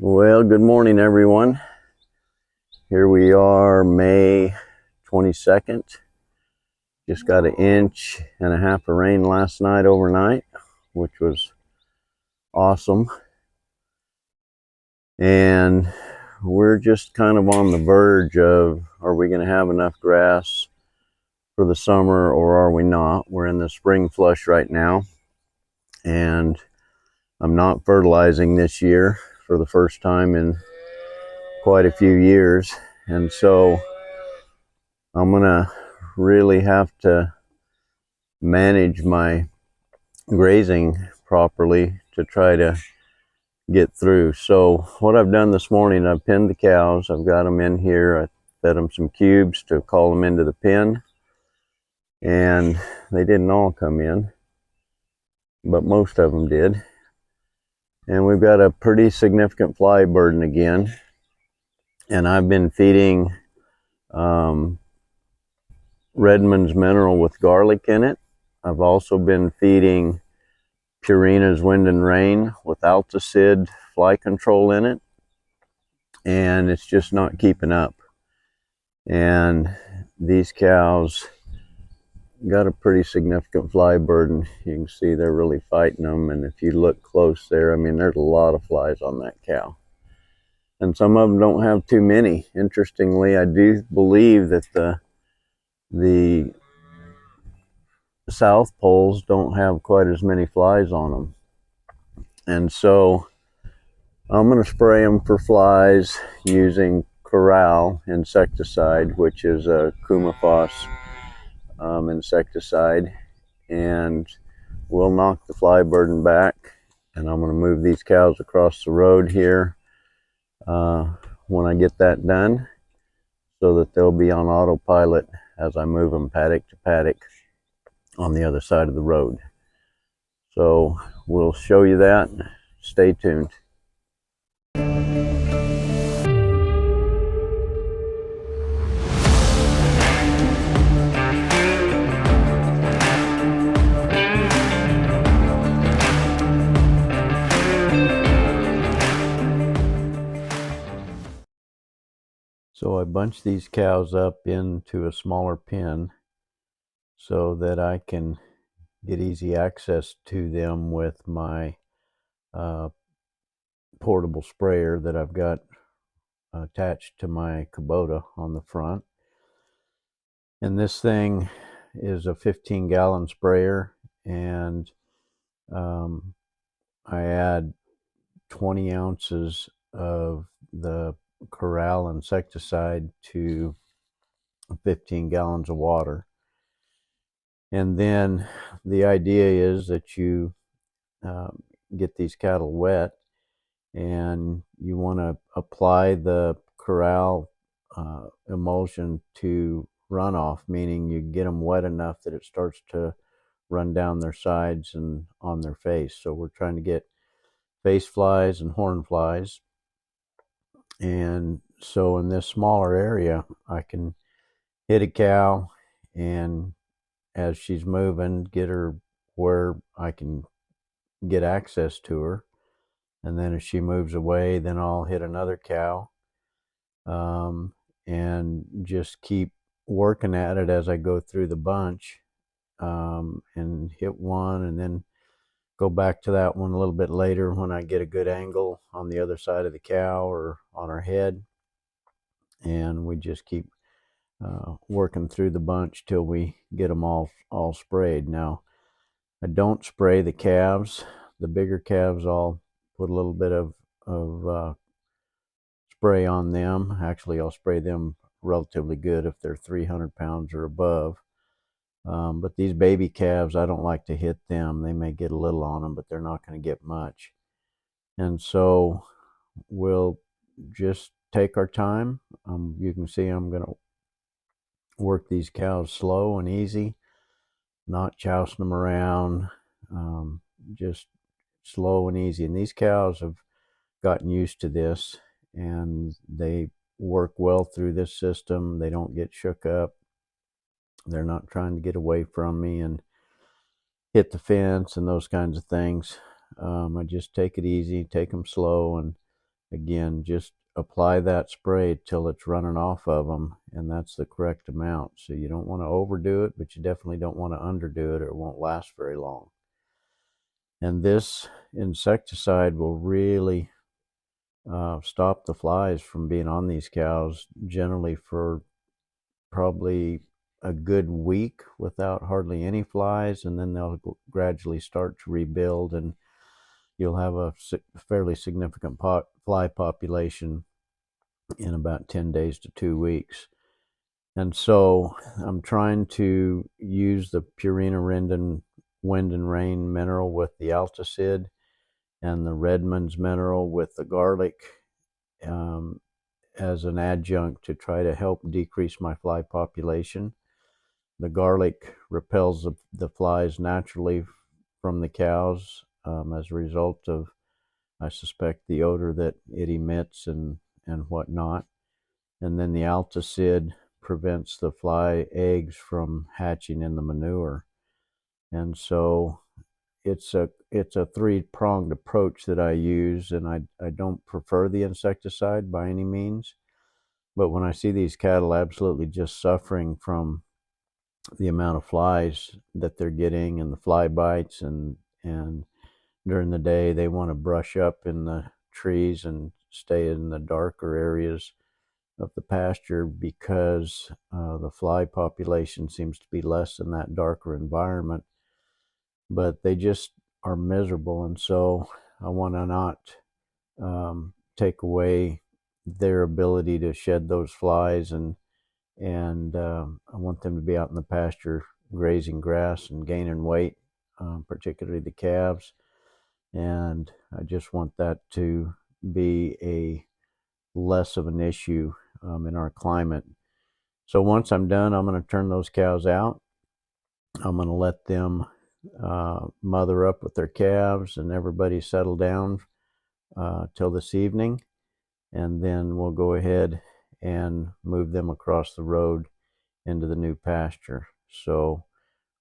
Well, good morning, everyone. Here we are, May 22nd. Just got 1.5 inches of rain last night overnight, which was awesome. And we're just kind of on the verge of, are we going to have enough grass for the summer or are we not? We're in the spring flush right now, and I'm not fertilizing this year for the first time in quite a few years. And so I'm gonna really have to manage my grazing properly to try to get through. So what I've done this morning, I've pinned the cows. I've got them in here. I fed them some cubes to call them into the pen, and they didn't all come in, but most of them did. And we've got a pretty significant fly burden again, and I've been feeding Redmond's mineral with garlic in it. I've also been feeding Purina's Wind and Rain with Alticid fly control in it, and it's just not keeping up. And these cows got a pretty significant fly burden. You can see they're really fighting them, and if you look close there, I mean, there's a lot of flies on that cow. And some of them don't have too many. Interestingly, I do believe that the South Poles don't have quite as many flies on them. And so I'm going to spray them for flies using Corral insecticide, which is a Kumafos insecticide, and we'll knock the fly burden back. And I'm going to move these cows across the road here when I get that done, so that they'll be on autopilot as I move them paddock to paddock on the other side of the road. So we'll show you that. Stay tuned. So I bunch these cows up into a smaller pen so that I can get easy access to them with my portable sprayer that I've got attached to my Kubota on the front. And this thing is a 15-gallon sprayer, and I add 20 ounces of the Corral insecticide to 15 gallons of water. And then the idea is that you get these cattle wet, and you want to apply the Corral emulsion to runoff, meaning you get them wet enough that it starts to run down their sides and on their face. So we're trying to get face flies and horn flies. And so in this smaller area, I can hit a cow, and as she's moving, get her where I can get access to her. And then as she moves away, then I'll hit another cow, and just keep working at it as I go through the bunch, and hit one, and then go back to that one a little bit later when I get a good angle on the other side of the cow or on her head. And we just keep working through the bunch till we get them all sprayed. Now, I don't spray the calves. The bigger calves, I'll put a little bit of spray on them. Actually, I'll spray them relatively good if they're 300 pounds or above. But these baby calves, I don't like to hit them. They may get a little on them, but they're not going to get much. And so we'll just take our time. You can see I'm going to work these cows slow and easy, not jousting them around, just slow and easy. And these cows have gotten used to this, and they work well through this system. They don't get shook up. They're not trying to get away from me and hit the fence and those kinds of things. I just take it easy, take them slow, and again, just apply that spray till it's running off of them, and that's the correct amount. So you don't want to overdo it, but you definitely don't want to underdo it, or it won't last very long. And this insecticide will really stop the flies from being on these cows, generally for probably a good week without hardly any flies, and then they'll gradually start to rebuild, and you'll have a fairly significant fly population in about 10 days to 2 weeks. And so I'm trying to use the Purina Rindon Wind and Rain mineral with the Alticid, and the Redmond's mineral with the garlic, as an adjunct to try to help decrease my fly population. The garlic repels the flies naturally from the cows, as a result of, I suspect, the odor that it emits and whatnot. And then the Alticid prevents the fly eggs from hatching in the manure. And so it's a three-pronged approach that I use, and I don't prefer the insecticide by any means. But when I see these cattle absolutely just suffering from the amount of flies that they're getting and the fly bites, and during the day they want to brush up in the trees and stay in the darker areas of the pasture because the fly population seems to be less in that darker environment, but they just are miserable. And so I want to not take away their ability to shed those flies, and I want them to be out in the pasture grazing grass and gaining weight, particularly the calves. And I just want that to be a less of an issue in our climate. So once I'm done, I'm going to turn those cows out. I'm going to let them mother up with their calves, and everybody settle down till this evening, and then we'll go ahead and move them across the road into the new pasture. So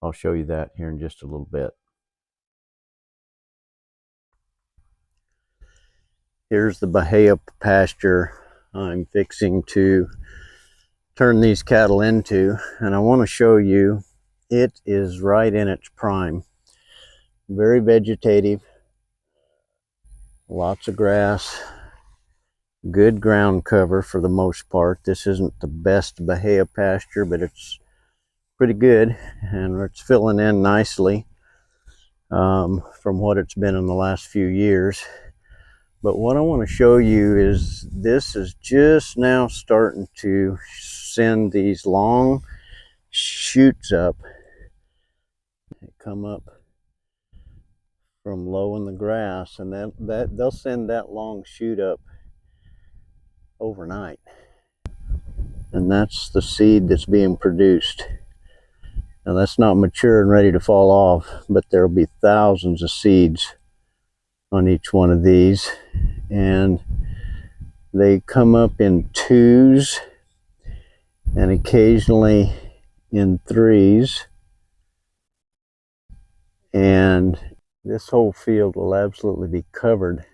I'll show you that here in just a little bit. Here's the Bahia pasture I'm fixing to turn these cattle into, and I want to show you it is right in its prime. Very vegetative, lots of grass, good ground cover for the most part. This isn't the best Bahia pasture, but it's pretty good, and it's filling in nicely from what it's been in the last few years. But what I want to show you is this is just now starting to send these long shoots up. They come up from low in the grass, and that they'll send that long shoot up overnight. And that's the seed that's being produced. Now that's not mature and ready to fall off, but there'll be thousands of seeds on each one of these, and they come up in twos and occasionally in threes, and this whole field will absolutely be covered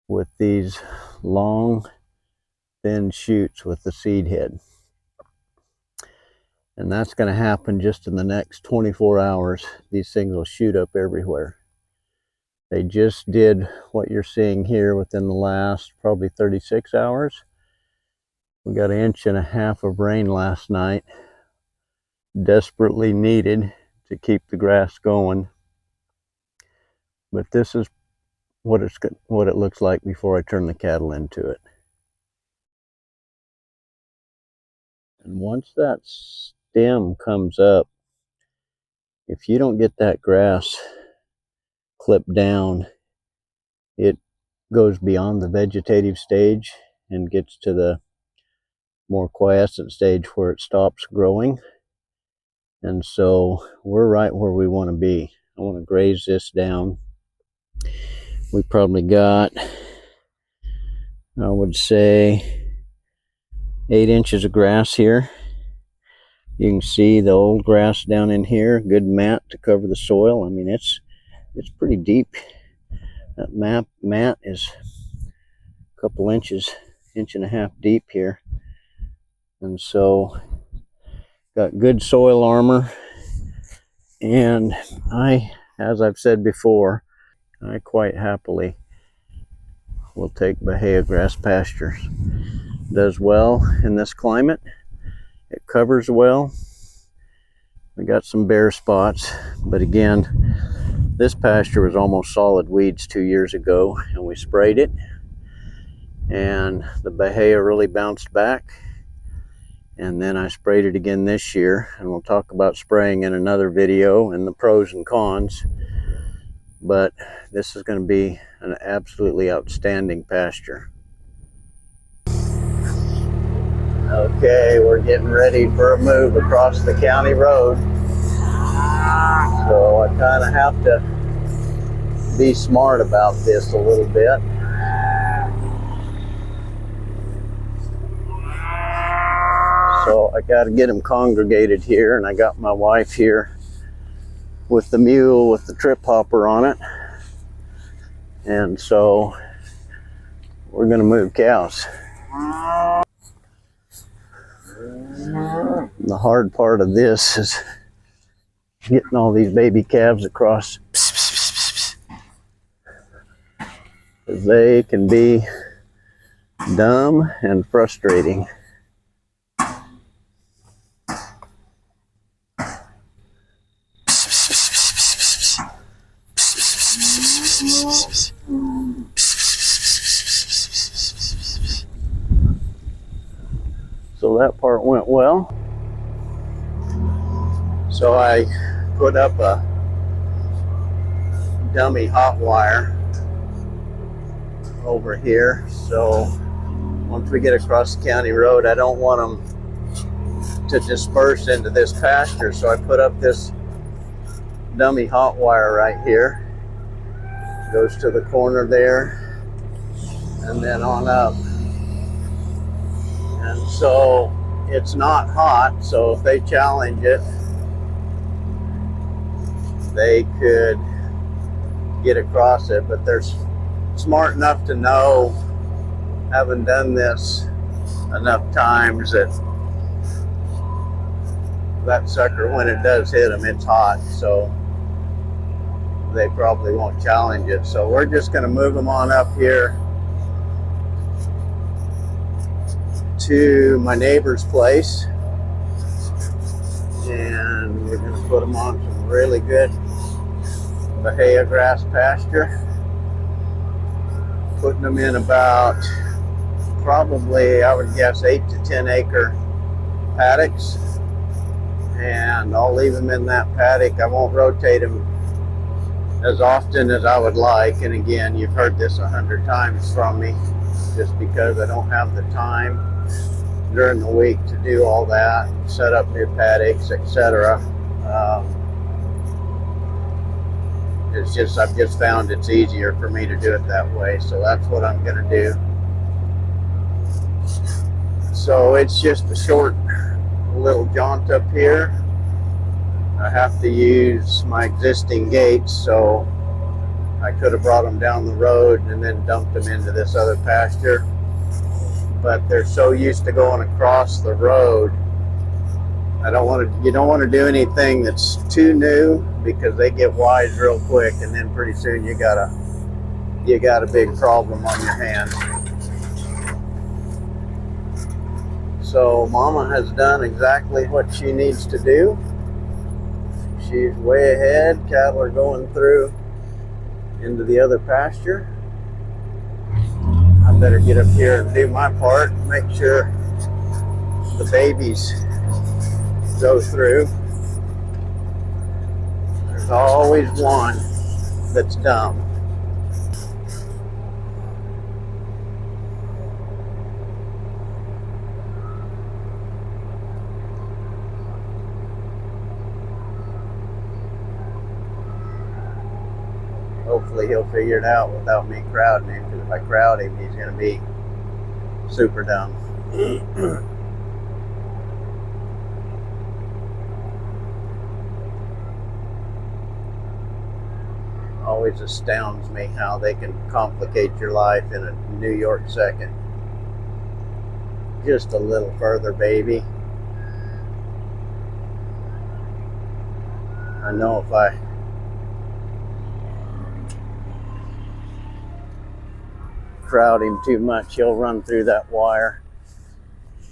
with these long thin shoots with the seed head. And that's going to happen just in the next 24 hours. These things will shoot up everywhere. They just did what you're seeing here within the last probably 36 hours. We got 1.5 inches of rain last night, desperately needed to keep the grass going. But this is what it looks like before I turn the cattle into it. And once that stem comes up, if you don't get that grass clipped down, it goes beyond the vegetative stage and gets to the more quiescent stage where it stops growing. And so we're right where we want to be. I want to graze this down. We probably got, I would say, 8 inches of grass here. You can see the old grass down in here, good mat to cover the soil. I mean, it's pretty deep. That mat is couple inches, inch and a half deep here. And so got good soil armor, and as I've said before, I quite happily will take Bahia grass pastures. Does well in this climate. It covers well. We got some bare spots, but again, this pasture was almost solid weeds 2 years ago, and we sprayed it, and the Bahia really bounced back. And then I sprayed it again this year, and we'll talk about spraying in another video and the pros and cons. But this is going to be an absolutely outstanding pasture. Okay, we're getting ready for a move across the county road. So I kind of have to be smart about this a little bit. So I got to get them congregated here, and I got my wife here with the mule with the trip hopper on it. And so we're going to move cows. The hard part of this is getting all these baby calves across. They can be dumb and frustrating. So that part went well. So I put up a dummy hot wire over here. So once we get across the county road, I don't want them to disperse into this pasture. So I put up this dummy hot wire right here. Goes to the corner there and then on up. And so it's not hot, so if they challenge it, they could get across it. But they're smart enough to know, having done this enough times, that that sucker, when it does hit them, it's hot, so they probably won't challenge it. So we're just going to move them on up here to my neighbor's place, and we're going to put them on some really good Bahia grass pasture. Putting them in about, probably, I would guess, 8 to 10 acre paddocks, and I'll leave them in that paddock. I won't rotate them as often as I would like, and again, you've heard this 100 times from me, just because I don't have the time during the week to do all that, set up new paddocks, etc. It's just, I've just found it's easier for me to do it that way, so that's what I'm going to do. So it's just a short little jaunt up here. I have to use my existing gates, so I could have brought them down the road and then dumped them into this other pasture. But they're so used to going across the road, you don't want to do anything that's too new, because they get wise real quick, and then pretty soon you got a big problem on your hands. So Mama has done exactly what she needs to do. She's way ahead. Cattle are going through into the other pasture. I better get up here and do my part, make sure the babies go through. There's always one that's dumb. Hopefully he'll figure it out without me crowding him, because if I crowd him, he's going to be super dumb. always astounds me how they can complicate your life in a New York second. Just a little further, baby. I know if I crowd him too much, he'll run through that wire.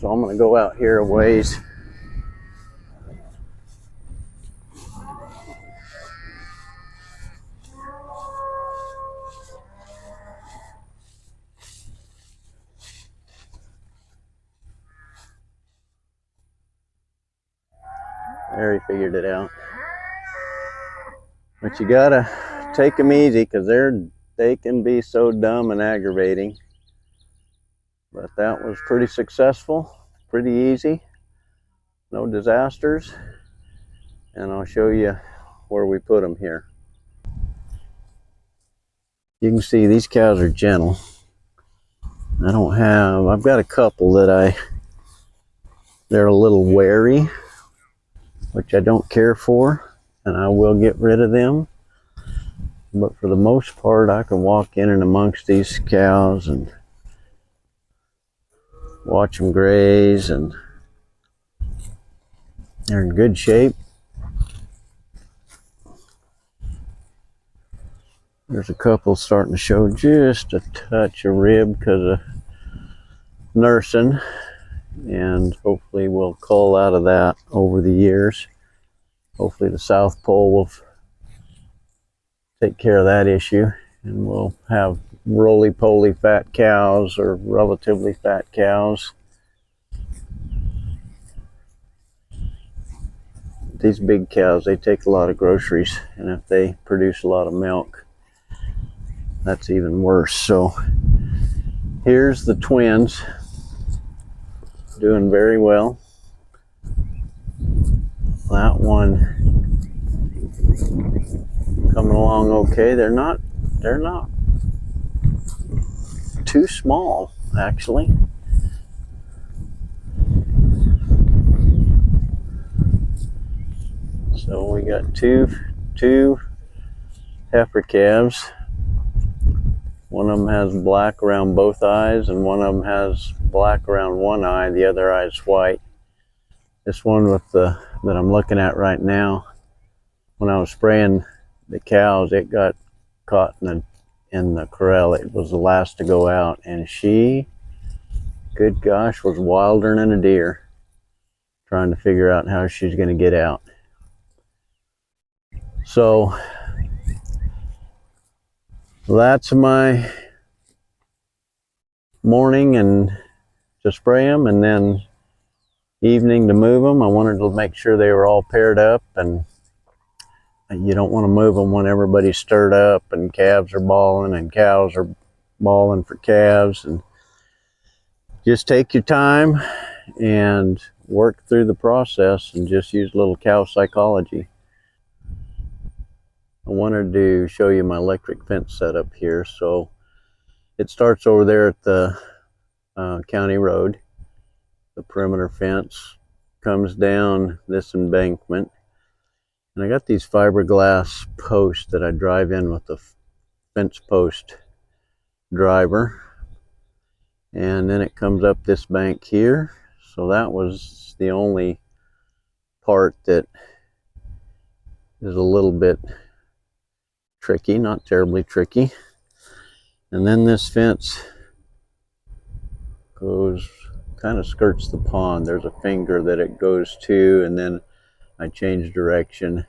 So I'm going to go out here a ways. There, he figured it out. But you gotta take them easy, because they can be so dumb and aggravating. But that was pretty successful, pretty easy, no disasters. And I'll show you where we put them here. You can see these cows are gentle. I've got a couple that they're a little wary, which I don't care for, and I will get rid of them. But for the most part, I can walk in and amongst these cows and watch them graze, and they're in good shape. There's a couple starting to show just a touch of rib because of nursing, and hopefully we'll cull out of that over the years. Hopefully the South Pole will take care of that issue, and we'll have roly-poly fat cows or relatively fat cows. These big cows, they take a lot of groceries, and if they produce a lot of milk, that's even worse. So here's the twins, doing very well. That one coming along okay. They're not too small, actually. So we got two heifer calves. One of them has black around both eyes, and one of them has black around one eye. The other eye is white. This one that I'm looking at right now, when I was spraying the cows, it got caught in the corral. It was the last to go out, and she, good gosh, was wilder than a deer, trying to figure out how she's going to get out. So that's my morning and to spray them, and then evening to move them. I wanted to make sure they were all paired up, and you don't want to move them when everybody's stirred up and calves are bawling and cows are bawling for calves. And just take your time and work through the process and just use a little cow psychology. I wanted to show you my electric fence setup here. So it starts over there at the county road. The perimeter fence comes down this embankment, and I got these fiberglass posts that I drive in with the fence post driver, and then it comes up this bank here. So that was the only part that is a little bit tricky, not terribly tricky. And then this fence goes, kind of skirts the pond. There's a finger that it goes to, and then I change direction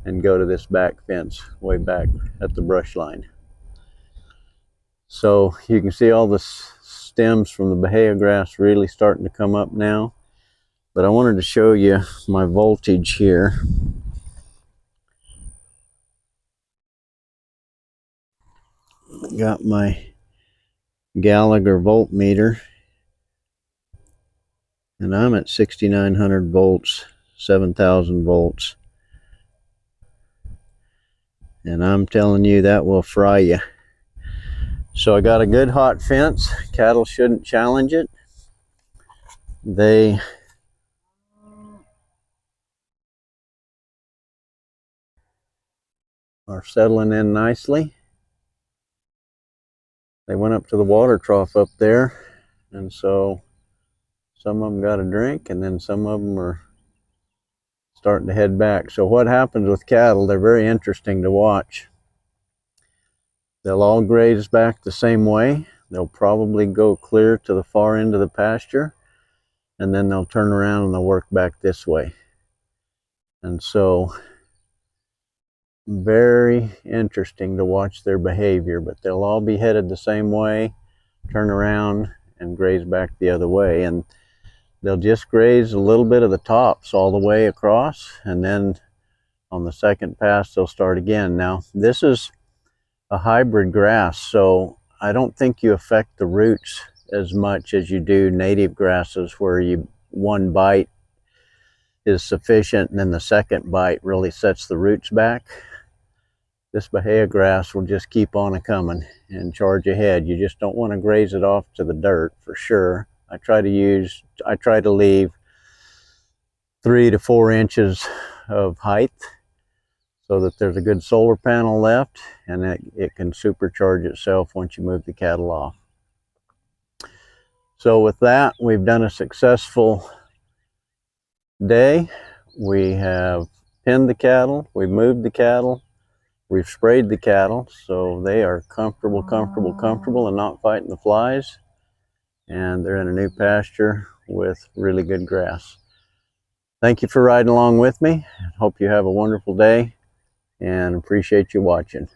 and go to this back fence way back at the brush line. So you can see all the stems from the Bahia grass really starting to come up now. But I wanted to show you my voltage here. Got my Gallagher voltmeter, and I'm at 6,900 volts, 7,000 volts. And I'm telling you, that will fry you. So I got a good hot fence. Cattle shouldn't challenge it. They are settling in nicely. They went up to the water trough up there, and so some of them got a drink, and then some of them are starting to head back. So what happens with cattle, they're very interesting to watch. They'll all graze back the same way. They'll probably go clear to the far end of the pasture, and then they'll turn around and they'll work back this way. And so very interesting to watch their behavior, but they'll all be headed the same way, turn around and graze back the other way. And they'll just graze a little bit of the tops all the way across, and then on the second pass they'll start again. Now this is a hybrid grass, so I don't think you affect the roots as much as you do native grasses, where one bite is sufficient and then the second bite really sets the roots back. This Bahia grass will just keep on coming and charge ahead. You just don't want to graze it off to the dirt for sure. I try to leave 3 to 4 inches of height so that there's a good solar panel left, and it can supercharge itself once you move the cattle off. So with that, we've done a successful day. We have pinned the cattle, we've moved the cattle, we've sprayed the cattle, so they are comfortable and not fighting the flies, and they're in a new pasture with really good grass. Thank you for riding along with me. Hope you have a wonderful day, and appreciate you watching.